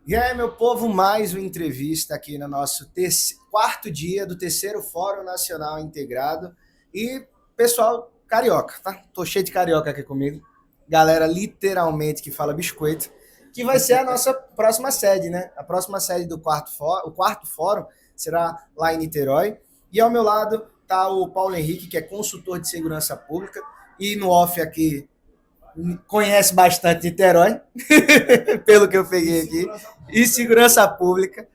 E aí, meu povo, mais uma entrevista aqui no nosso quarto dia do terceiro Fórum Nacional Integrado. E pessoal carioca, tá? Tô cheio de carioca aqui comigo. Galera literalmente que fala biscoito, que vai ser a nossa próxima sede, né? A próxima sede do o quarto fórum será lá em Niterói. E ao meu lado tá o Paulo Henrique, que é consultor de segurança pública, e no off aqui conhece bastante Niterói, pelo que eu peguei aqui, e segurança pública.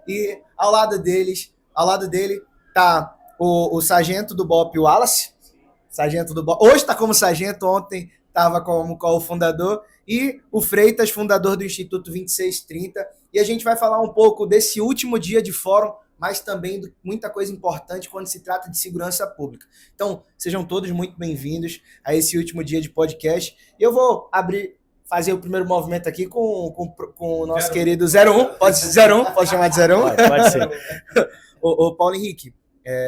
E ao lado dele tá o sargento do BOP Wallace, sargento do BOP, hoje está como sargento, ontem estava como cofundador, e o Freitas, fundador do Instituto 2630. E a gente vai falar um pouco desse último dia de fórum, mas também de muita coisa importante quando se trata de segurança pública. Então, sejam todos muito bem-vindos a esse último dia de podcast. Eu vou fazer o primeiro movimento aqui com o nosso querido 01. Pode ser 01? Pode chamar de 01? Pode ser. Ô, Paulo Henrique,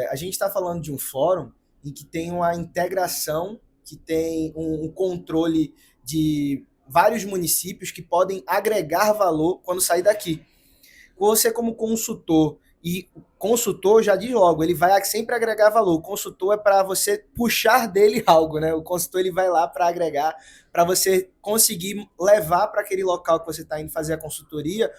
a gente está falando de um fórum em que tem uma integração, que tem um controle de vários municípios que podem agregar valor quando sair daqui. Você, como consultor, e consultor já diz logo, ele vai sempre agregar valor. O consultor é para você puxar dele algo, né? O consultor ele vai lá para agregar, para você conseguir levar para aquele local que você está indo fazer a consultoria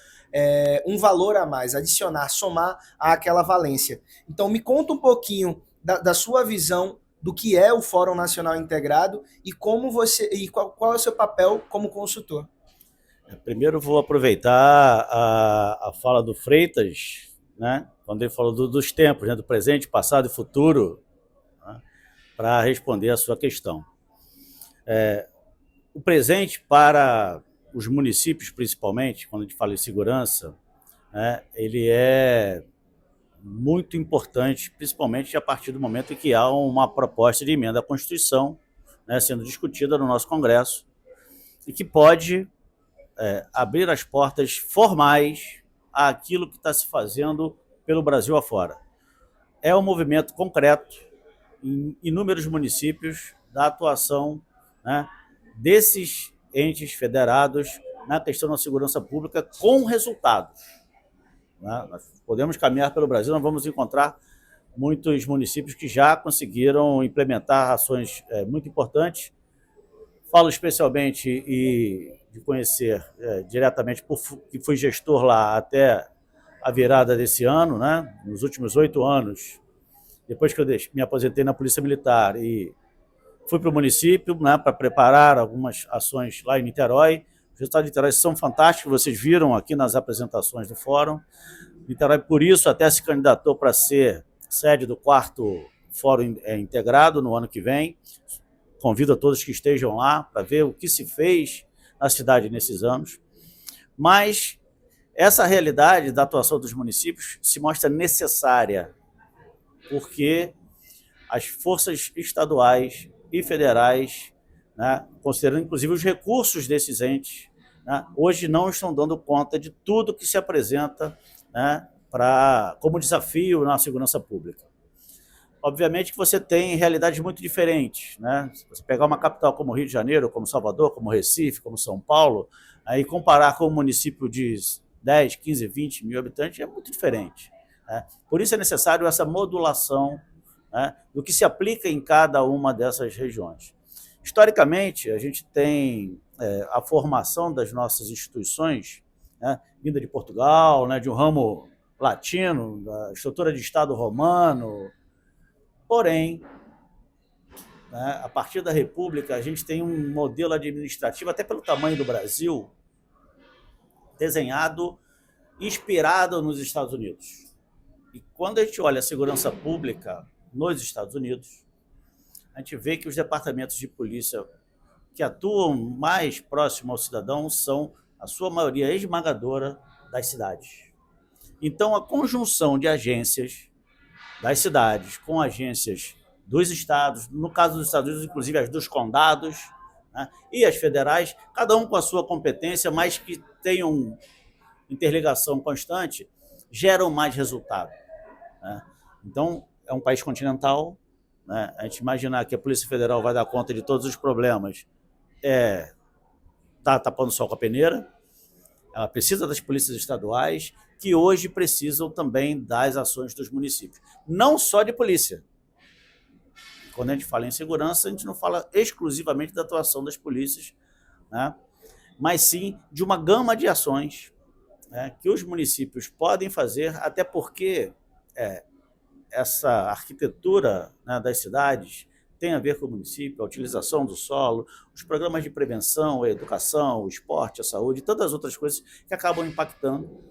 um valor a mais, adicionar, somar àquela valência. Então, me conta um pouquinho da sua visão do que é o Fórum Nacional Integrado e como você e qual é o seu papel como consultor. Primeiro vou aproveitar a fala do Freitas, né, quando ele falou dos tempos, né, do presente, passado e futuro, né, para responder a sua questão. O presente para os municípios, principalmente, quando a gente fala em segurança, né, ele é muito importante, principalmente a partir do momento em que há uma proposta de emenda à Constituição, né, sendo discutida no nosso Congresso, e que pode abrir as portas formais àquilo que está se fazendo pelo Brasil afora. É um movimento concreto em inúmeros municípios da atuação, né, desses entes federados na questão da segurança pública com resultados. Né? Nós podemos caminhar pelo Brasil, nós vamos encontrar muitos municípios que já conseguiram implementar ações muito importantes. Falo especialmente e de conhecer diretamente, porque fui gestor lá até a virada desse ano, né? Nos últimos 8 anos, depois que eu me aposentei na Polícia Militar e fui para o município, né, para preparar algumas ações lá em Niterói. Os resultados de Niterói são fantásticos, vocês viram aqui nas apresentações do fórum. Niterói, por isso, até se candidatou para ser sede do quarto Fórum Integrado no ano que vem. Convido a todos que estejam lá para ver o que se fez na cidade nesses anos. Mas essa realidade da atuação dos municípios se mostra necessária, porque as forças estaduais e federais, né, considerando inclusive os recursos desses entes, né, hoje não estão dando conta de tudo que se apresenta, né, como desafio na segurança pública. Obviamente que você tem realidades muito diferentes, né? Se você pegar uma capital como Rio de Janeiro, como Salvador, como Recife, como São Paulo, aí comparar com um município de 10, 15, 20 mil habitantes é muito diferente, né? Por isso é necessário essa modulação, né, do que se aplica em cada uma dessas regiões. Historicamente, a gente tem a formação das nossas instituições, né, vinda de Portugal, né, de um ramo latino, da estrutura de Estado romano. Porém, né, a partir da República, a gente tem um modelo administrativo, até pelo tamanho do Brasil, desenhado, inspirado nos Estados Unidos. E quando a gente olha a segurança pública nos Estados Unidos, a gente vê que os departamentos de polícia que atuam mais próximo ao cidadão são, a sua maioria esmagadora, das cidades. Então, a conjunção de agências das cidades com agências dos estados, no caso dos Estados Unidos, inclusive as dos condados, né, e as federais, cada um com a sua competência, mas que tenham interligação constante, geram mais resultado, né? Então, é um país continental, né? A gente imaginar que a Polícia Federal vai dar conta de todos os problemas tá tapando o sol com a peneira. ela precisa das polícias estaduais, que hoje precisam também das ações dos municípios. Não só de polícia. Quando a gente fala em segurança, a gente não fala exclusivamente da atuação das polícias, né? Mas sim de uma gama de ações, né, que os municípios podem fazer, até porque essa arquitetura, né, das cidades tem a ver com o município, a utilização do solo, os programas de prevenção, a educação, o esporte, a saúde, e tantas outras coisas que acabam impactando,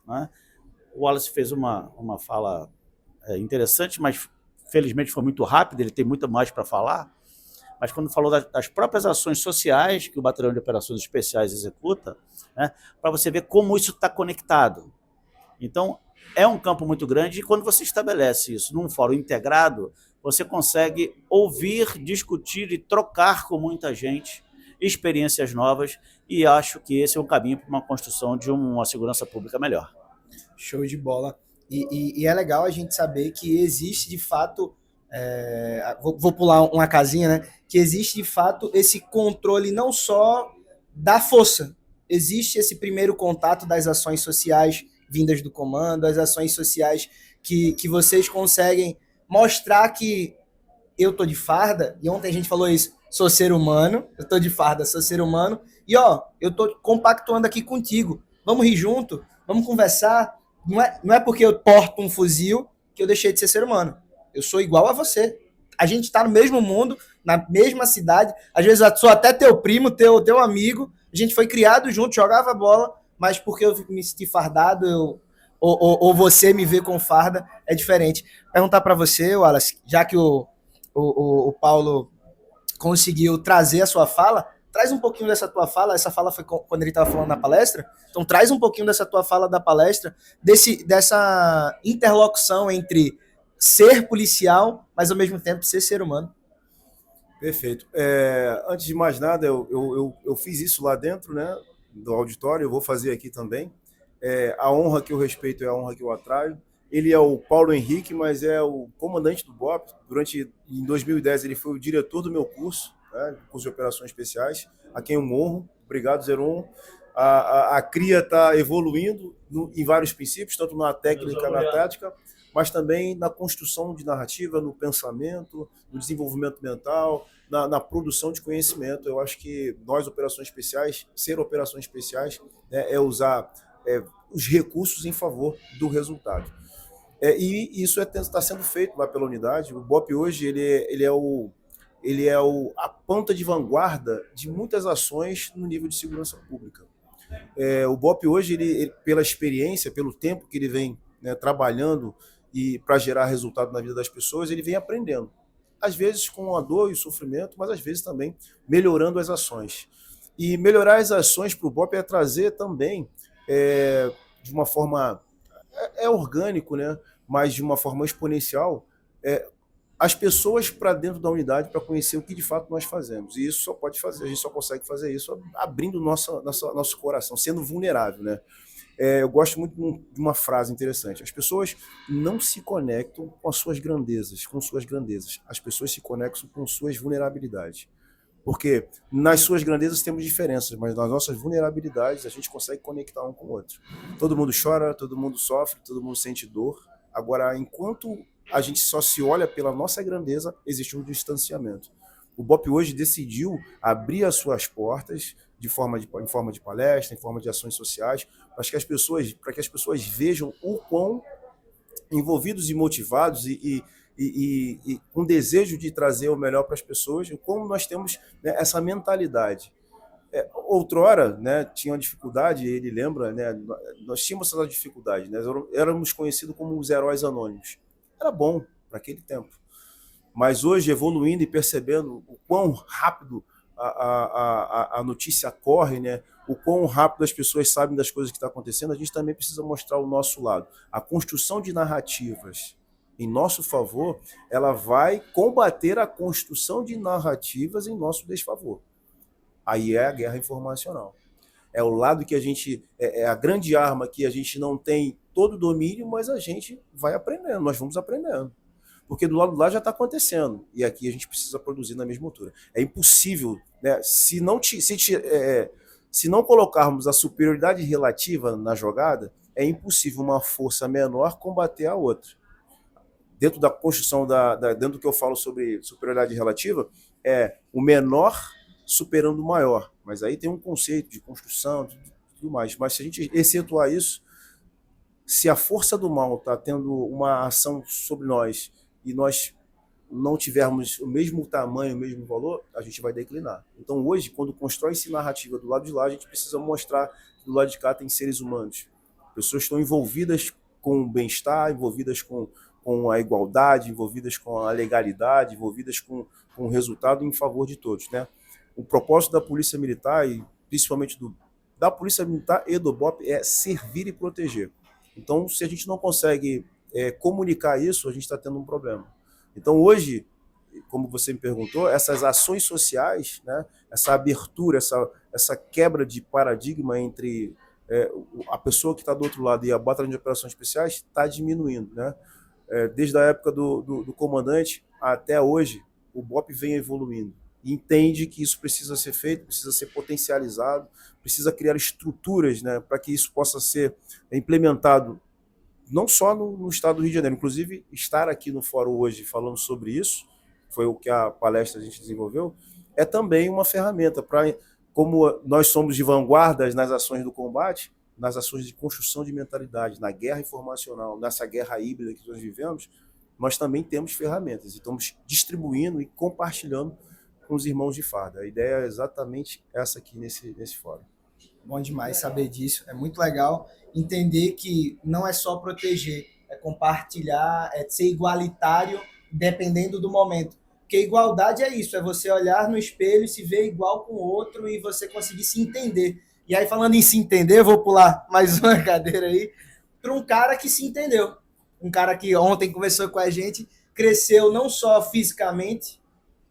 né? O Wallace fez uma fala interessante, mas felizmente foi muito rápido, ele tem muito mais para falar, mas quando falou das próprias ações sociais que o Batalhão de Operações Especiais executa, né, para você ver como isso está conectado. Então, é um campo muito grande e quando você estabelece isso num fórum integrado, você consegue ouvir, discutir e trocar com muita gente experiências novas e acho que esse é o caminho para uma construção de uma segurança pública melhor. Show de bola. E é legal a gente saber que existe de fato, vou pular uma casinha, né? Que existe de fato esse controle não só da força, existe esse primeiro contato das ações sociais vindas do comando, as ações sociais que vocês conseguem mostrar que eu tô de farda, e ontem a gente falou isso, sou ser humano, eu tô de farda, sou ser humano, e ó, eu tô compactuando aqui contigo, vamos rir junto, vamos conversar, não é porque eu porto um fuzil que eu deixei de ser ser humano, eu sou igual a você, a gente tá no mesmo mundo, na mesma cidade, às vezes eu sou até teu primo, teu amigo, a gente foi criado junto, jogava bola, mas porque eu me senti fardado, ou você me vê com farda, é diferente. Perguntar para você, Wallace, já que o Paulo conseguiu trazer a sua fala, traz um pouquinho dessa tua fala, essa fala foi quando ele estava falando na palestra, então traz um pouquinho dessa tua fala da palestra, dessa interlocução entre ser policial, mas ao mesmo tempo ser humano. Perfeito. Antes de mais nada, eu fiz isso lá dentro, né, do auditório, eu vou fazer aqui também. A honra que eu respeito é a honra que eu atraio. Ele é o Paulo Henrique, mas é o comandante do BOP. Em 2010, ele foi o diretor do meu curso, né, curso de Operações Especiais, a quem eu honro. Obrigado, Zeron. A CRIA está evoluindo em vários princípios, tanto na técnica, na tática, mas também na construção de narrativa, no pensamento, no desenvolvimento mental, na produção de conhecimento. Eu acho que nós, Operações Especiais, ser Operações Especiais, né, é usar os recursos em favor do resultado. E isso está sendo feito lá pela unidade. O BOP hoje ele é a ponta de vanguarda de muitas ações no nível de segurança pública. O BOP hoje, ele, pela experiência, pelo tempo que ele vem, né, trabalhando e para gerar resultado na vida das pessoas, ele vem aprendendo. Às vezes com a dor e o sofrimento, mas às vezes também melhorando as ações. E melhorar as ações para o BOP é trazer também, de uma forma orgânico, né, mas de uma forma exponencial, as pessoas para dentro da unidade para conhecer o que de fato nós fazemos. E isso a gente só consegue fazer isso abrindo nosso coração, sendo vulnerável, né? Eu gosto muito de uma frase interessante. As pessoas não se conectam com as suas grandezas, As pessoas se conectam com suas vulnerabilidades. Porque nas suas grandezas temos diferenças, mas nas nossas vulnerabilidades a gente consegue conectar um com o outro. Todo mundo chora, todo mundo sofre, todo mundo sente dor. Agora, enquanto a gente só se olha pela nossa grandeza, existe um distanciamento. O BOP hoje decidiu abrir as suas portas em forma de palestra, em forma de ações sociais, para que as pessoas vejam o quão envolvidos e motivados e com desejo de trazer o melhor para as pessoas, e como nós temos, né, essa mentalidade. Outrora, né, tinha uma dificuldade, ele lembra, né, nós tínhamos essa dificuldade, né, éramos conhecidos como os heróis anônimos. Era bom para aquele tempo. Mas hoje, evoluindo e percebendo o quão rápido a notícia corre, né, o quão rápido as pessoas sabem das coisas que estão acontecendo, a gente também precisa mostrar o nosso lado. A construção de narrativas em nosso favor, ela vai combater a construção de narrativas em nosso desfavor. Aí é a guerra informacional. É o lado que a gente... É a grande arma que a gente não tem todo o domínio, mas a gente vai aprendendo, nós vamos aprendendo. Porque do lado de lá já está acontecendo. E aqui a gente precisa produzir na mesma altura. É impossível, né? Se Se não colocarmos a superioridade relativa na jogada, é impossível uma força menor combater a outra. Dentro da construção, dentro do que eu falo sobre superioridade relativa, é o menor superando o maior. Mas aí tem um conceito de construção, tudo mais. Mas se a gente excetuar isso, se a força do mal está tendo uma ação sobre nós e nós não tivermos o mesmo tamanho, o mesmo valor, a gente vai declinar. Então hoje, quando constrói-se narrativa do lado de lá, a gente precisa mostrar que do lado de cá tem seres humanos. Pessoas que estão envolvidas com o bem-estar, envolvidas com a igualdade, envolvidas com a legalidade, envolvidas com o resultado em favor de todos, né? O propósito da Polícia Militar, e principalmente da Polícia Militar e do BOP, é servir e proteger. Então, se a gente não consegue comunicar isso, a gente está tendo um problema. Então, hoje, como você me perguntou, essas ações sociais, né, essa abertura, essa quebra de paradigma entre a pessoa que está do outro lado e a Batalha de Operações Especiais está diminuindo, né? Desde a época do comandante até hoje, o BOP vem evoluindo. E entende que isso precisa ser feito, precisa ser potencializado, precisa criar estruturas, né, para que isso possa ser implementado não só no estado do Rio de Janeiro. Inclusive, estar aqui no fórum hoje falando sobre isso, foi o que a palestra a gente desenvolveu, é também uma ferramenta para, como nós somos de vanguardas nas ações do combate, nas ações de construção de mentalidade, na guerra informacional, nessa guerra híbrida que nós vivemos, nós também temos ferramentas e estamos distribuindo e compartilhando com os irmãos de farda. A ideia é exatamente essa aqui nesse fórum. Bom demais saber disso. É muito legal entender que não é só proteger, é compartilhar, é ser igualitário dependendo do momento. Porque igualdade é isso, é você olhar no espelho, se ver igual com o outro e você conseguir se entender. E aí, falando em se entender, eu vou pular mais uma cadeira aí, para um cara que se entendeu. Um cara que ontem conversou com a gente, cresceu não só fisicamente,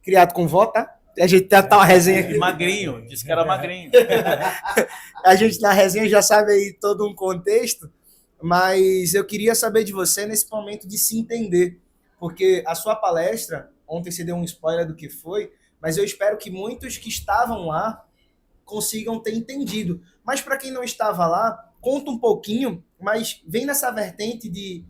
criado com vó, tá? A gente tá uma resenha aqui. Magrinho, disse que era magrinho. A gente na resenha já sabe aí todo um contexto, mas eu queria saber de você nesse momento de se entender, porque a sua palestra, ontem você deu um spoiler do que foi, mas eu espero que muitos que estavam lá consigam ter entendido. Mas para quem não estava lá, conta um pouquinho, mas vem nessa vertente de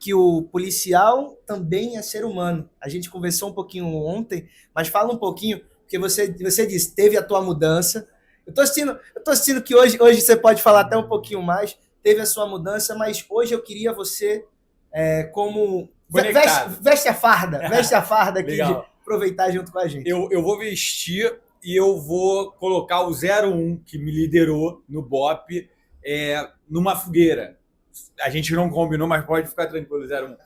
que o policial também é ser humano. A gente conversou um pouquinho ontem, mas fala um pouquinho, porque você disse, teve a tua mudança. Eu tô assistindo que hoje você pode falar até um pouquinho mais, teve a sua mudança, mas hoje eu queria você como... Veste a farda aqui, de aproveitar junto com a gente. Eu vou vestir e eu vou colocar o 01 que me liderou no BOP numa fogueira. A gente não combinou, mas pode ficar tranquilo, 01.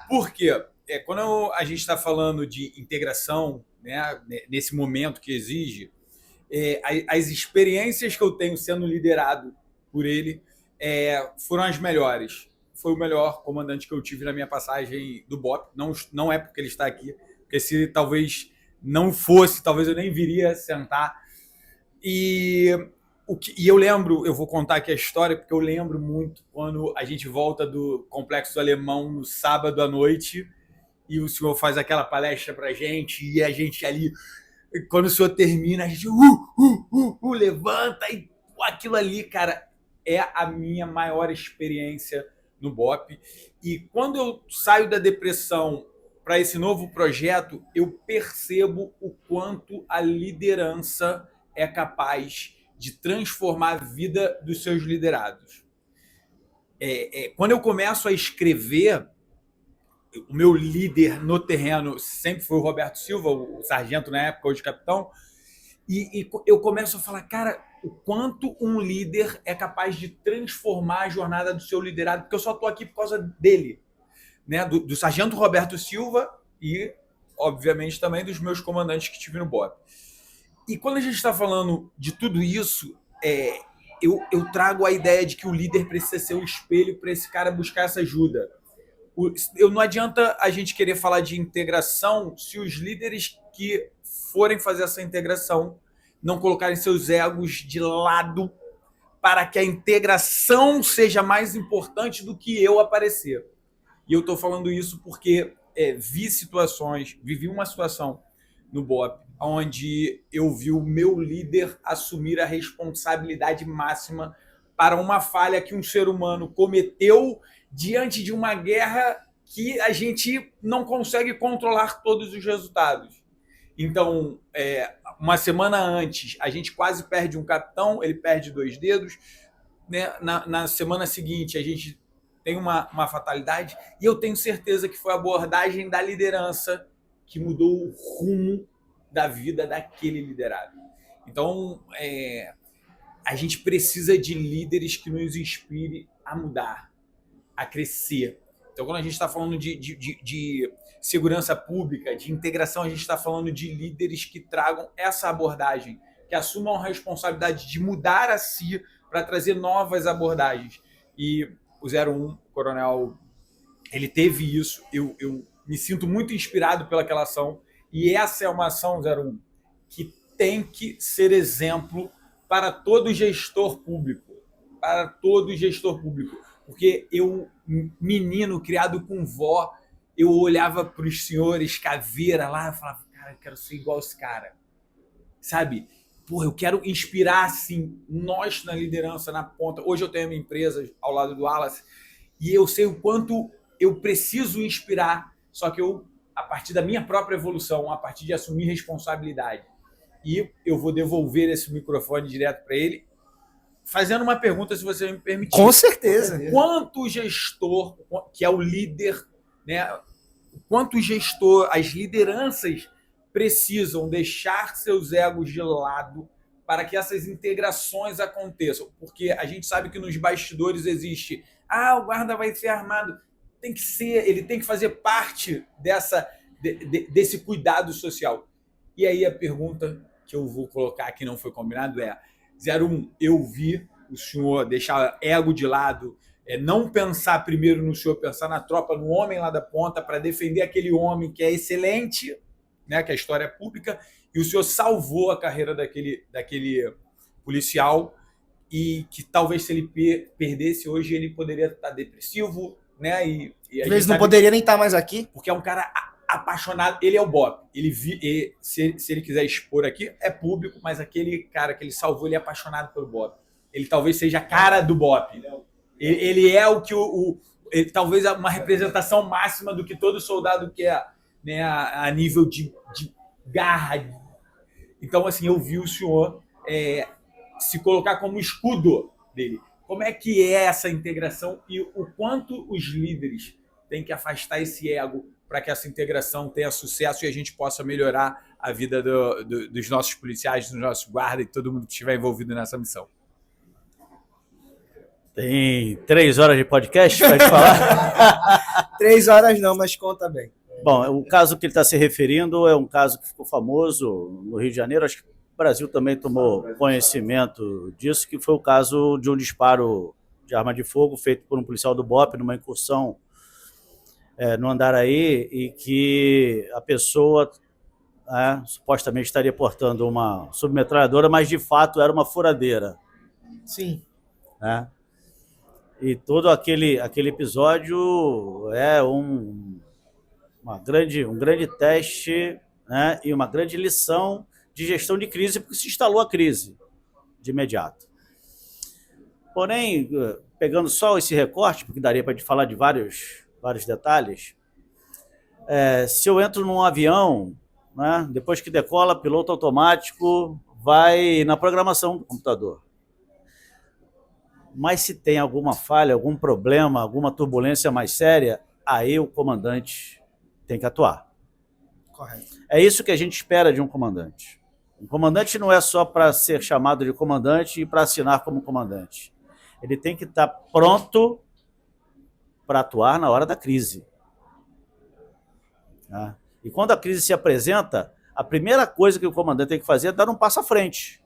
Por quê? Quando a gente está falando de integração, né, nesse momento que exige, as experiências que eu tenho sendo liderado por ele foram as melhores. Foi o melhor comandante que eu tive na minha passagem do BOP. Não é porque ele está aqui, porque se talvez não fosse, talvez eu nem viria sentar. E eu lembro, eu vou contar aqui a história, porque eu lembro muito quando a gente volta do Complexo do Alemão no sábado à noite e o senhor faz aquela palestra pra gente e a gente ali, quando o senhor termina, a gente levanta e aquilo ali, cara, é a minha maior experiência no BOP. E quando eu saio da depressão para esse novo projeto, eu percebo o quanto a liderança é capaz de transformar a vida dos seus liderados. Quando eu começo a escrever, o meu líder no terreno sempre foi o Roberto Silva, o sargento na época, hoje capitão, e eu começo a falar, cara, o quanto um líder é capaz de transformar a jornada do seu liderado, porque eu só estou aqui por causa dele, né? Do sargento Roberto Silva e, obviamente, também dos meus comandantes que tive no BOP. E quando a gente está falando de tudo isso, eu trago a ideia de que o líder precisa ser o espelho para esse cara buscar essa ajuda. Não adianta a gente querer falar de integração se os líderes que forem fazer essa integração não colocarem seus egos de lado para que a integração seja mais importante do que eu aparecer. E eu estou falando isso porque vivi uma situação no BOP onde eu vi o meu líder assumir a responsabilidade máxima para uma falha que um ser humano cometeu diante de uma guerra que a gente não consegue controlar todos os resultados. Então, uma semana antes, a gente quase perde um capitão, ele perde 2 dedos. Né? Na semana seguinte, a gente tem uma fatalidade, e eu tenho certeza que foi a abordagem da liderança que mudou o rumo da vida daquele liderado. Então, a gente precisa de líderes que nos inspirem a mudar, a crescer. Então, quando a gente está falando de segurança pública, de integração, a gente está falando de líderes que tragam essa abordagem, que assumam a responsabilidade de mudar a si para trazer novas abordagens. E o 01, o Coronel, ele teve isso. Eu me sinto muito inspirado pelaquela ação. E essa é uma ação, 01, que tem que ser exemplo para todo gestor público. Para todo gestor público. Porque eu, menino, criado com vó, eu olhava para os senhores caveira lá e falava, cara, eu quero ser igual esse cara. Sabe? Porra, eu quero inspirar, assim, nós na liderança, na ponta. Hoje eu tenho a minha empresa ao lado do Wallace e eu sei o quanto eu preciso inspirar, só que eu, a partir da minha própria evolução, a partir de assumir responsabilidade. E eu vou devolver esse microfone direto para ele, fazendo uma pergunta, se você me permitir. Com certeza. Quanto gestor, que é o líder, né? Quanto gestor, as lideranças precisam deixar seus egos de lado para que essas integrações aconteçam. Porque a gente sabe que nos bastidores existe, o guarda vai ser armado. Tem que ser, ele tem que fazer parte desse cuidado social. E aí a pergunta que eu vou colocar que não foi combinado é, 01, eu vi o senhor deixar ego de lado, não pensar primeiro no senhor, pensar na tropa, no homem lá da ponta, para defender aquele homem que é excelente, né, que a história é pública, e o senhor salvou a carreira daquele policial, e que talvez se ele perdesse hoje, ele poderia estar depressivo, né? E às vezes não poderia nem estar mais aqui. Porque é um cara apaixonado, ele é o BOP. Se ele quiser expor aqui, é público, mas aquele cara que ele salvou, ele é apaixonado pelo BOP. Ele talvez seja a cara do BOP. Ele é o que ele, talvez uma representação máxima do que todo soldado quer, né, a nível de garra. Então, assim, eu vi o senhor se colocar como escudo dele. Como é que é essa integração e o quanto os líderes têm que afastar esse ego para que essa integração tenha sucesso e a gente possa melhorar a vida dos nossos policiais, dos nossos guardas e todo mundo que estiver envolvido nessa missão? Tem 3 horas de podcast para te falar? 3 horas não, mas conta bem. Bom, o caso que ele está se referindo é um caso que ficou famoso no Rio de Janeiro, acho que o Brasil também tomou conhecimento disso, que foi o caso de um disparo de arma de fogo feito por um policial do BOP numa incursão no Andaraí, e que a pessoa supostamente estaria portando uma submetralhadora, mas de fato era uma furadeira. Sim. E todo aquele episódio é um grande teste, né, e uma grande lição de gestão de crise, porque se instalou a crise de imediato. Porém, pegando só esse recorte, porque daria para te falar de vários detalhes, se eu entro num avião, né, depois que decola, piloto automático vai na programação do computador. Mas se tem alguma falha, algum problema, alguma turbulência mais séria, aí o comandante tem que atuar. Correto. É isso que a gente espera de um comandante. Um comandante não é só para ser chamado de comandante e para assinar como comandante. Ele tem que estar pronto para atuar na hora da crise. E quando a crise se apresenta, a primeira coisa que o comandante tem que fazer é dar um passo à frente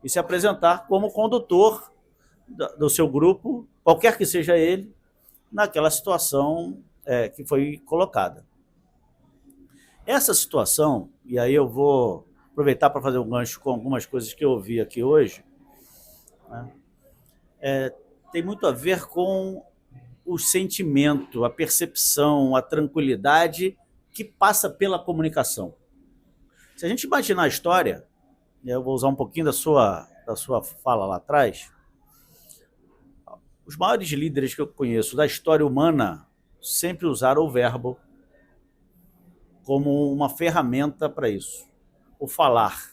e se apresentar como condutor do seu grupo, qualquer que seja ele, naquela situação que foi colocada. Essa situação, e aí eu vou aproveitar para fazer um gancho com algumas coisas que eu ouvi aqui hoje, né, tem muito a ver com o sentimento, a percepção, a tranquilidade que passa pela comunicação. Se a gente imaginar a história, eu vou usar um pouquinho da sua fala lá atrás, os maiores líderes que eu conheço da história humana sempre usaram o verbo como uma ferramenta para isso. O falar,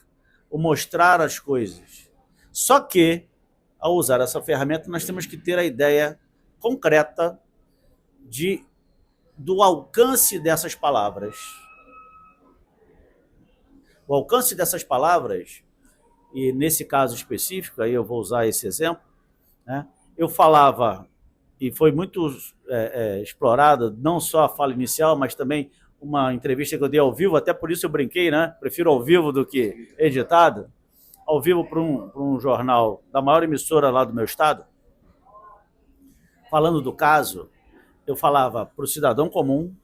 o mostrar as coisas. Só que, ao usar essa ferramenta, nós temos que ter a ideia concreta do alcance dessas palavras. O alcance dessas palavras, e nesse caso específico, aí eu vou usar esse exemplo, né? Eu falava, e foi muito explorada, não só a fala inicial, mas também uma entrevista que eu dei ao vivo, até por isso eu brinquei, né? Prefiro ao vivo do que editado, ao vivo para um jornal da maior emissora lá do meu estado, falando do caso. Eu falava para o cidadão comum,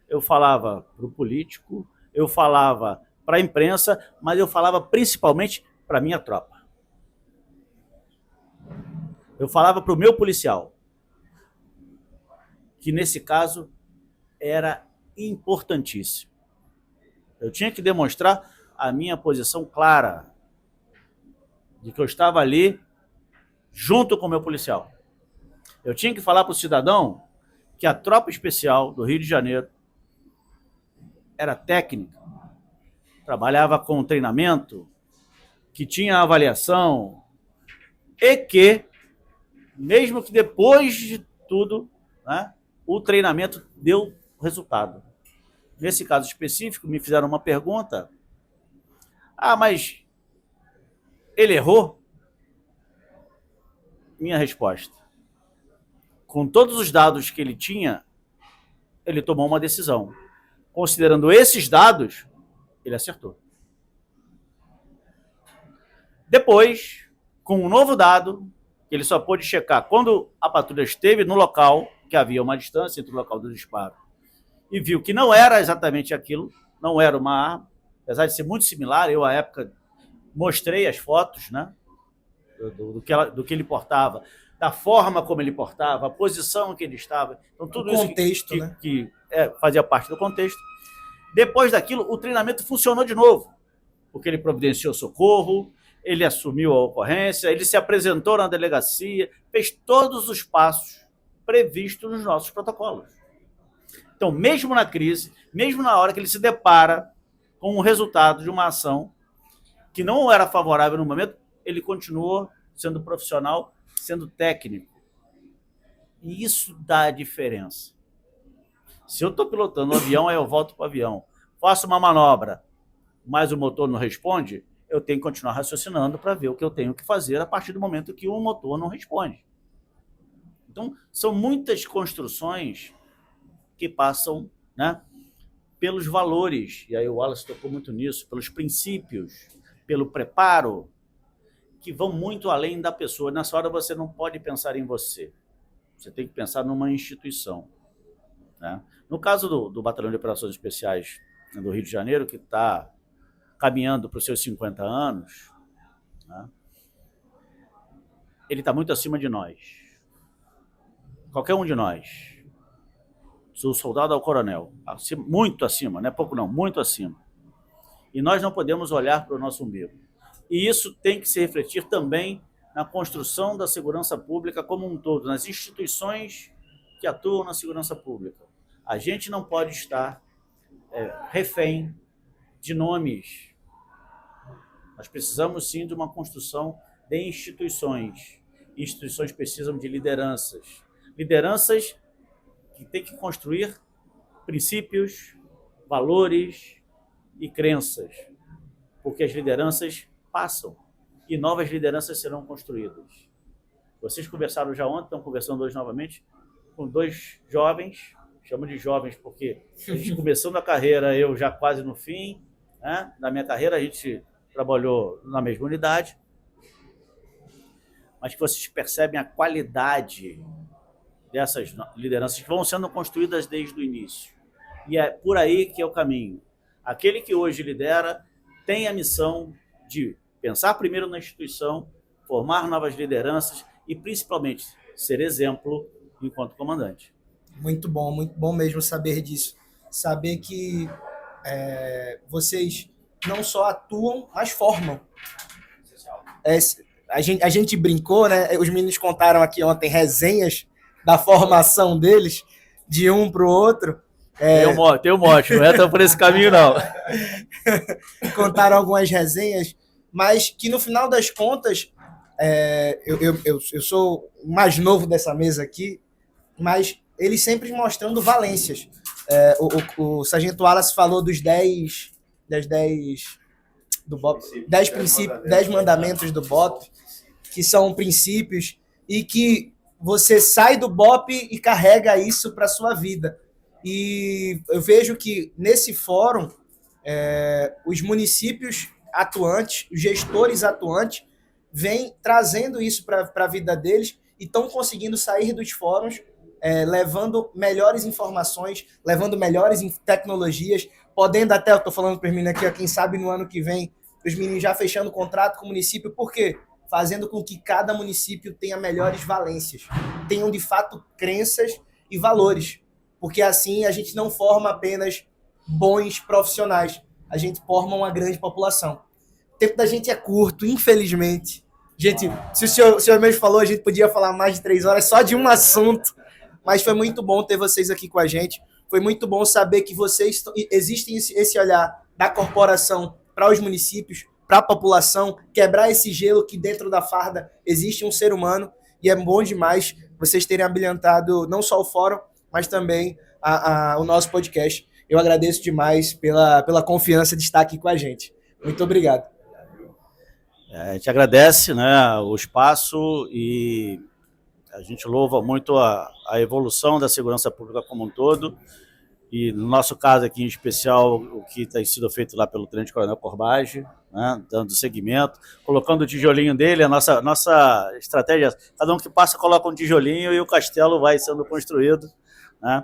eu falava para o político, eu falava para a imprensa, mas eu falava principalmente para a minha tropa. Eu falava para o meu policial, que nesse caso era importantíssimo. Eu tinha que demonstrar a minha posição clara, de que eu estava ali junto com o meu policial. Eu tinha que falar para o cidadão que a tropa especial do Rio de Janeiro era técnica, trabalhava com treinamento, que tinha avaliação e que, mesmo que depois de tudo, né, o treinamento deu resultado. Nesse caso específico, me fizeram uma pergunta. Mas ele errou? Minha resposta: com todos os dados que ele tinha, ele tomou uma decisão. Considerando esses dados, ele acertou. Depois, com um novo dado, que ele só pôde checar quando a patrulha esteve no local, que havia uma distância entre o local do disparo, e viu que não era exatamente aquilo, não era uma arma, apesar de ser muito similar. Eu, à época, mostrei as fotos, né, do que ele portava, da forma como ele portava, a posição que ele estava. Então, tudo o contexto, isso que fazia parte do contexto. Depois daquilo, o treinamento funcionou de novo, porque ele providenciou socorro, ele assumiu a ocorrência, ele se apresentou na delegacia, fez todos os passos previstos nos nossos protocolos. Então, mesmo na crise, mesmo na hora que ele se depara com o resultado de uma ação que não era favorável no momento, ele continuou sendo profissional, sendo técnico. E isso dá a diferença. Se eu estou pilotando um avião, aí eu volto para o avião, faço uma manobra, mas o motor não responde, eu tenho que continuar raciocinando para ver o que eu tenho que fazer a partir do momento que o motor não responde. Então, são muitas construções que passam, né, pelos valores, e aí o Wallace tocou muito nisso, pelos princípios, pelo preparo, que vão muito além da pessoa. Nessa hora você não pode pensar em você, você tem que pensar numa instituição, né? No caso do Batalhão de Operações Especiais do Rio de Janeiro, que está caminhando para os seus 50 anos, né, ele está muito acima de nós. Qualquer um de nós, do soldado ao coronel, muito acima, não é pouco não, muito acima. E nós não podemos olhar para o nosso umbigo. E isso tem que se refletir também na construção da segurança pública como um todo, nas instituições que atuam na segurança pública. A gente não pode estar refém de nomes. Nós precisamos, sim, de uma construção de instituições. Instituições precisam de lideranças. Lideranças que têm que construir princípios, valores e crenças. Porque as lideranças passam e novas lideranças serão construídas. Vocês conversaram já ontem, estão conversando hoje novamente com dois jovens, chamo de jovens porque a gente começando a carreira, eu já quase no fim, né, da minha carreira, a gente trabalhou na mesma unidade, mas que vocês percebem a qualidade dessas lideranças que vão sendo construídas desde o início. E é por aí que é o caminho. Aquele que hoje lidera tem a missão de pensar primeiro na instituição, formar novas lideranças e, principalmente, ser exemplo enquanto comandante. Muito bom mesmo saber disso. Saber que vocês não só atuam, mas formam. A gente brincou, né? Os meninos contaram aqui ontem resenhas da formação deles, de um para o outro. Tem um mote, não é tão por esse caminho, não. Contaram algumas resenhas, mas que no final das contas, eu sou o mais novo dessa mesa aqui, mas eles sempre mostrando valências. O Sargento Wallace falou dos 10 do BOP, 10 princípios, 10 mandamentos do BOP, que são princípios e que você sai do BOP e carrega isso para sua vida. E eu vejo que nesse fórum os municípios atuantes, os gestores atuantes, vêm trazendo isso para a vida deles e estão conseguindo sair dos fóruns, levando melhores informações, levando melhores tecnologias, podendo até, eu estou falando para os meninos aqui, quem sabe no ano que vem, os meninos já fechando contrato com o município, por quê? Fazendo com que cada município tenha melhores valências, tenham de fato crenças e valores, porque assim a gente não forma apenas bons profissionais, a gente forma uma grande população. O tempo da gente é curto, infelizmente. Gente, se o senhor mesmo falou, a gente podia falar mais de 3 horas só de um assunto, mas foi muito bom ter vocês aqui com a gente. Foi muito bom saber que vocês existem esse olhar da corporação para os municípios, para a população, quebrar esse gelo que dentro da farda existe um ser humano, e é bom demais vocês terem abrilhantado não só o fórum, mas também o nosso podcast. Eu agradeço demais pela confiança de estar aqui com a gente. Muito obrigado. A gente agradece, né, o espaço e a gente louva muito a evolução da segurança pública como um todo. E no nosso caso aqui em especial, o que tem sido feito lá pelo Tenente Coronel Corbage, né, dando seguimento, colocando o tijolinho dele, a nossa estratégia, cada um que passa coloca um tijolinho e o castelo vai sendo construído, né,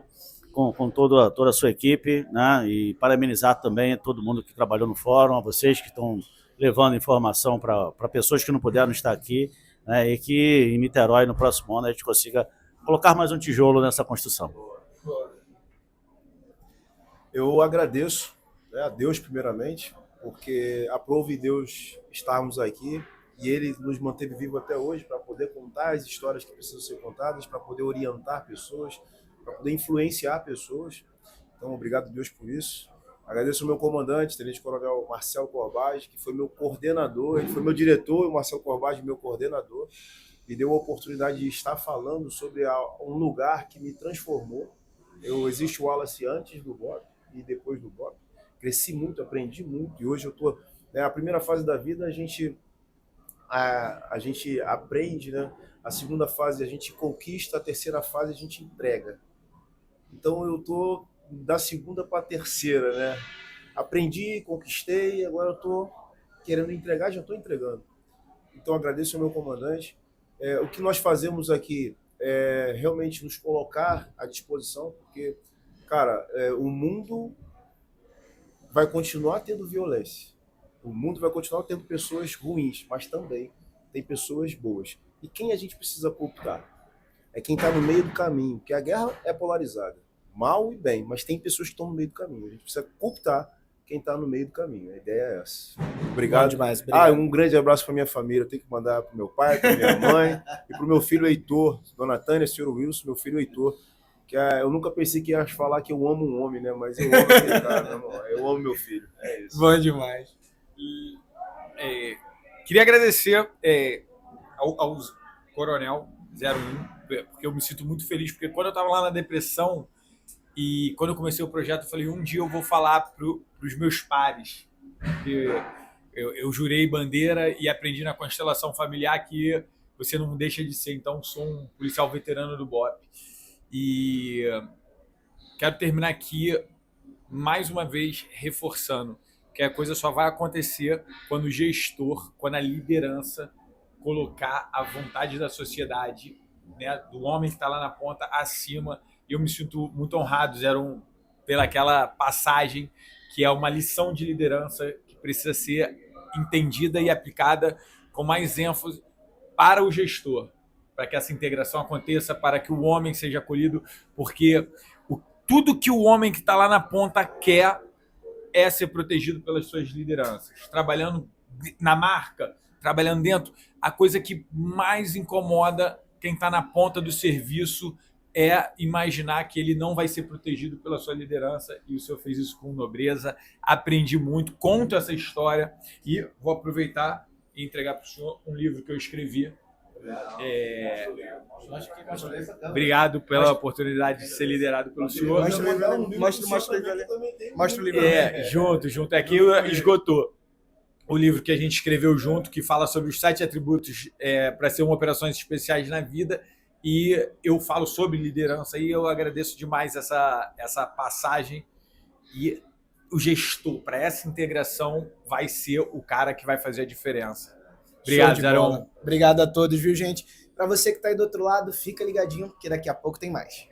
com toda a sua equipe, né, e parabenizar também todo mundo que trabalhou no fórum, a vocês que estão levando informação para pessoas que não puderam estar aqui, né, e que em Niterói, no próximo ano, a gente consiga colocar mais um tijolo nessa construção. Eu agradeço, né, a Deus primeiramente, porque aprove Deus estarmos aqui e Ele nos manteve vivo até hoje para poder contar as histórias que precisam ser contadas, para poder orientar pessoas, para poder influenciar pessoas. Então, obrigado, Deus, por isso. Agradeço ao meu comandante, Tenente Coronel Marcelo Corbage, que foi meu coordenador, ele foi meu diretor, o Marcelo Corbage, meu coordenador, me deu a oportunidade de estar falando sobre um lugar que me transformou. Existe o Wallace antes do BOP e depois do BOP. Cresci muito, aprendi muito, e hoje eu estou... Né, a primeira fase da vida a gente aprende, né? A segunda fase a gente conquista, a terceira fase a gente entrega. Então eu estou da segunda para a terceira, né? Aprendi, conquistei, agora eu estou querendo entregar, já estou entregando. Então agradeço ao meu comandante. O que nós fazemos aqui é realmente nos colocar à disposição, porque, cara, o mundo vai continuar tendo violência. O mundo vai continuar tendo pessoas ruins, mas também tem pessoas boas. E quem a gente precisa cooptar? É quem está no meio do caminho, porque a guerra é polarizada. Mal e bem, mas tem pessoas que estão no meio do caminho. A gente precisa cooptar quem está no meio do caminho. A ideia é essa. Obrigado. Bom demais, obrigado. Um grande abraço para minha família. Eu tenho que mandar para o meu pai, para minha mãe e para o meu filho Heitor, Dona Tânia, Sr. Wilson, meu filho Heitor. Que eu nunca pensei que ia falar que eu amo um homem, né? Mas eu amo aquele cara, meu irmão. Eu amo meu filho. É isso. Bom demais. E, queria agradecer ao Coronel 01, porque eu me sinto muito feliz, porque quando eu estava lá na depressão e quando eu comecei o projeto, eu falei, um dia eu vou falar para os meus pares. Eu jurei bandeira e aprendi na constelação familiar que você não deixa de ser. Então, sou um policial veterano do BOP. E quero terminar aqui, mais uma vez, reforçando que a coisa só vai acontecer quando o gestor, quando a liderança colocar a vontade da sociedade, né, do homem que está lá na ponta, acima. E eu me sinto muito honrado, 01, pelaquela passagem que é uma lição de liderança que precisa ser entendida e aplicada com mais ênfase para o gestor, para que essa integração aconteça, para que o homem seja acolhido, porque tudo que o homem que está lá na ponta quer é ser protegido pelas suas lideranças. Trabalhando na marca, trabalhando dentro, a coisa que mais incomoda quem está na ponta do serviço é imaginar que ele não vai ser protegido pela sua liderança, e o senhor fez isso com nobreza. Aprendi muito, conto essa história e vou aproveitar e entregar para o senhor um livro que eu escrevi. Obrigado pela oportunidade de ser liderado pelo senhor. Mostra o livro. Junto. Aqui esgotou o livro que a gente escreveu junto, que fala sobre os 7 atributos para ser uma operações especiais na vida. E eu falo sobre liderança e eu agradeço demais essa passagem. E o gestor, para essa integração, vai ser o cara que vai fazer a diferença. Obrigado, 01. Obrigado a todos, viu, gente? Para você que está aí do outro lado, fica ligadinho, porque daqui a pouco tem mais.